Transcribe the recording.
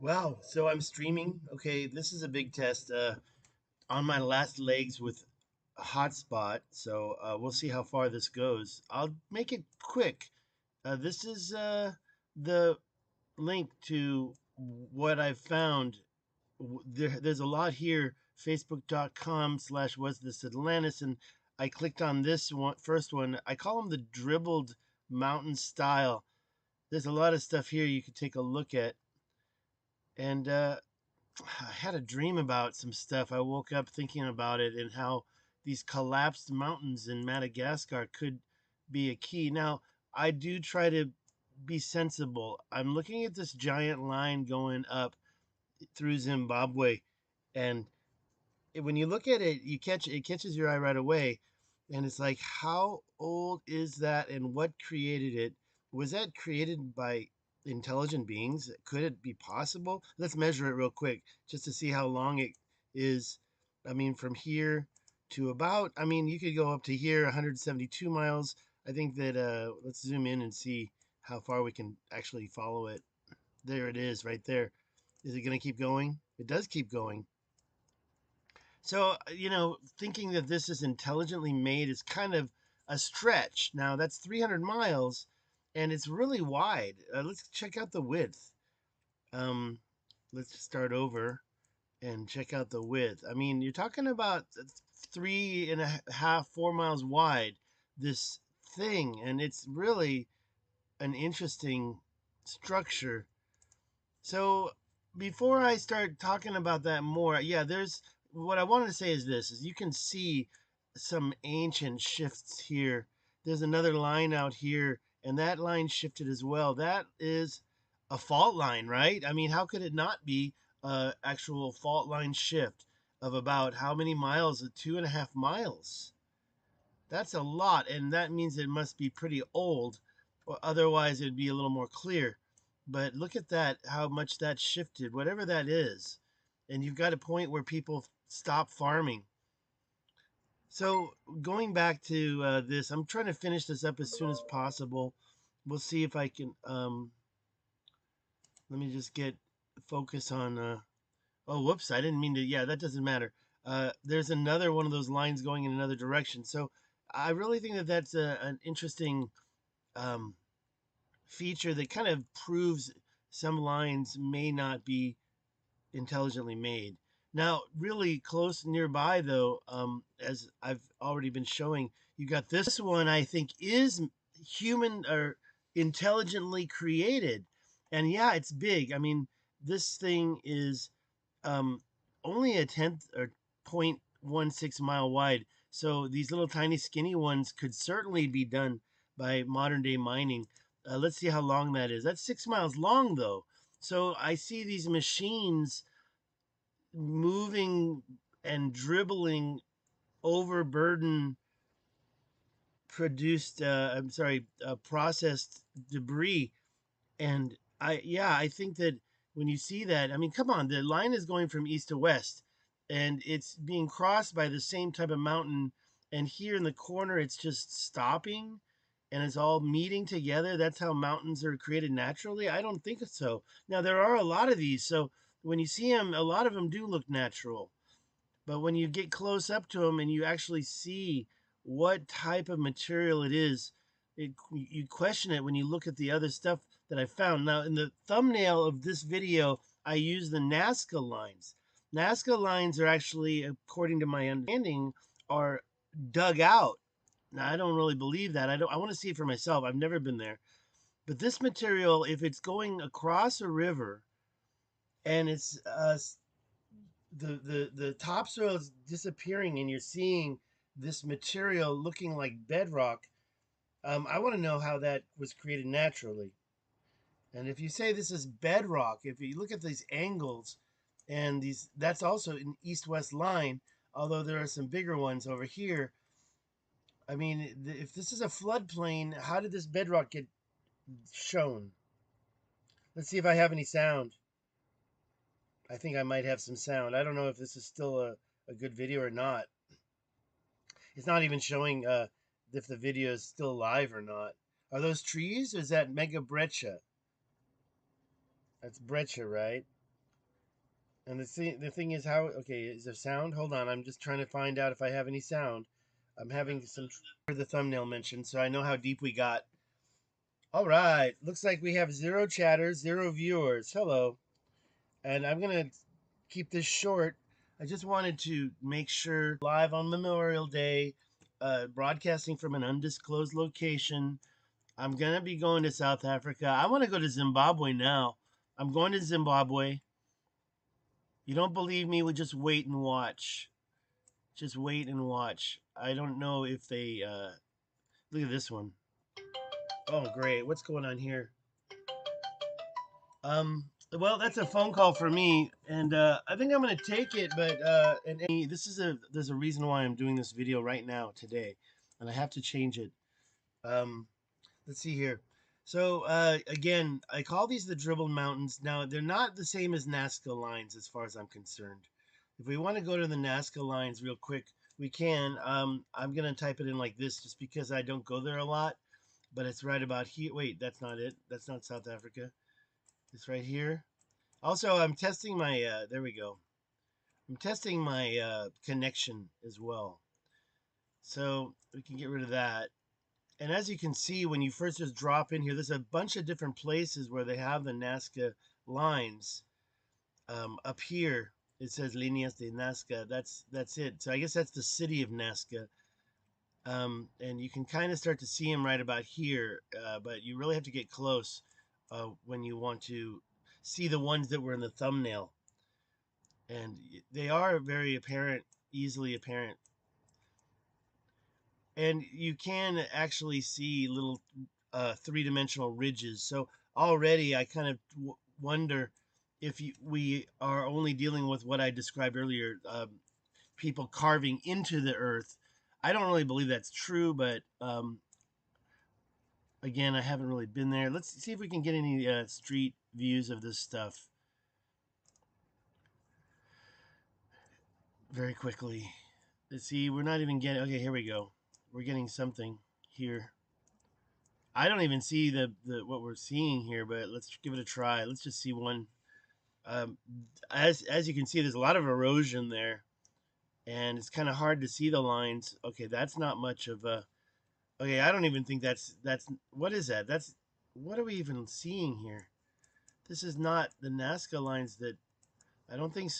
Wow. So I'm streaming. Okay, this is a big test. On my last legs with a hotspot. So we'll see how far this goes. I'll make it quick. This is the link to what I've found. There's a lot here. Facebook.com/was this Atlantis, and I clicked on this one first one. I call them the dribbled mountain style. There's a lot of stuff here you could take a look at, and I had a dream about some stuff. I woke up thinking about it and how these collapsed mountains in Madagascar could be a key. Now, I do try to be sensible. I'm looking at this giant line going up through Zimbabwe, and when you look at it, it catches your eye right away, and it's like, how old is that, and what created it? Was that created by intelligent beings? Could it be possible? Let's measure it real quick just to see how long it is. I mean, from here to about, I mean, you could go up to here, 172 miles. I think that let's zoom in and see how far we can actually follow it. There it is, right there. Is it going to keep going? It does keep going. So, thinking that this is intelligently made is kind of a stretch. Now, that's 300 miles and it's really wide. Let's check out the width. Um, let's start over and check out the width. I mean, you're talking about 3.5, 4 miles wide, this thing, and it's really an interesting structure. So before I start talking about that more, yeah, there's what I wanted to say is this is you can see some ancient shifts here. There's another line out here, and that line shifted as well. That is a fault line, right? I mean, how could it not be a actual fault line shift of about how many miles? 2.5 miles. That's a lot, and that means it must be pretty old, or otherwise it'd be a little more clear. But look at that, how much that shifted, whatever that is. And you've got a point where people stop farming. So going back to this, I'm trying to finish this up as soon as possible. We'll see if I can. Let me just get focus on. Oh, whoops! I didn't mean to. Yeah, that doesn't matter. There's another one of those lines going in another direction. So I really think that that's an interesting um, feature that kind of proves some lines may not be intelligently made. Now, really close nearby, though, as I've already been showing, you got this one I think is human or intelligently created. And yeah, it's big. I mean, this thing is um, only a tenth or 0.16 mile wide. So these little tiny skinny ones could certainly be done by modern day mining. Let's see how long that is. That's 6 miles long, though. So I see these machines moving and dribbling overburden processed debris. And I think that when you see that, I mean, come on, the line is going from east to west, and it's being crossed by the same type of mountain. And here in the corner, it's just stopping, and it's all meeting together. That's how mountains are created naturally. I don't think so. Now there are a lot of these, so when you see them, a lot of them do look natural. But when you get close up to them and you actually see what type of material it is, you question it when you look at the other stuff that I found. Now, in the thumbnail of this video, I use the Nazca lines. Nazca lines are actually, according to my understanding, are dug out. Now, I don't really believe that. I want to see it for myself. I've never been there. But this material, if it's going across a river and it's the topsoil is disappearing and you're seeing this material looking like bedrock, I want to know how that was created naturally. And if you say this is bedrock, if you look at these angles and these, that's also an east-west line, although there are some bigger ones over here. I mean, if this is a floodplain, how did this bedrock get shown? Let's see if I have any sound. I think I might have some sound. I don't know if this is still a good video or not. It's not even showing if the video is still live or not. Are those trees? Or is that mega breccia? That's breccia, right? And the thing is how, okay, is there sound? Hold on, I'm just trying to find out if I have any sound. I'm having some, the thumbnail mentioned, so I know how deep we got. All right, looks like we have 0 chatters, 0 viewers. Hello. And I'm going to keep this short. I just wanted to make sure live on Memorial Day, broadcasting from an undisclosed location. I'm going to be going to South Africa. I want to go to Zimbabwe now. I'm going to Zimbabwe. You don't believe me? Well, just wait and watch. Just wait and watch. I don't know if they look at this one. Oh, great. What's going on here? Well, that's a phone call for me, and I think I'm gonna take it. But this is there's a reason why I'm doing this video right now today, and I have to change it. Um, let's see here. So again, I call these the dribbled mountains. Now they're not the same as Nazca lines as far as I'm concerned. If we want to go to the Nazca lines real quick, we can. I'm gonna type it in like this just because I don't go there a lot, but it's right about here. Wait, that's not it. That's not South Africa. It's right here. Also, I'm testing my, there we go. I'm testing my connection as well. So we can get rid of that. And as you can see, when you first just drop in here, there's a bunch of different places where they have the Nazca lines. Up here, it says Líneas de Nazca. That's it. So I guess that's the city of Nazca. And you can kind of start to see them right about here, but you really have to get close when you want to see the ones that were in the thumbnail. And they are very apparent, easily apparent. And you can actually see little three-dimensional ridges. So already I kind of wonder if we are only dealing with what I described earlier, people carving into the earth. I don't really believe that's true, but again, I haven't really been there. Let's see if we can get any street views of this stuff very quickly. Let's see, we're not even getting, okay, here we go. We're getting something here. I don't even see the what we're seeing here, but let's give it a try. Let's just see one. Um, as you can see, there's a lot of erosion there, and it's kind of hard to see the lines. Okay, that's not much of a. Okay, I don't even think that's what is that? That's what are we even seeing here? This is not the Nazca lines that I don't think so.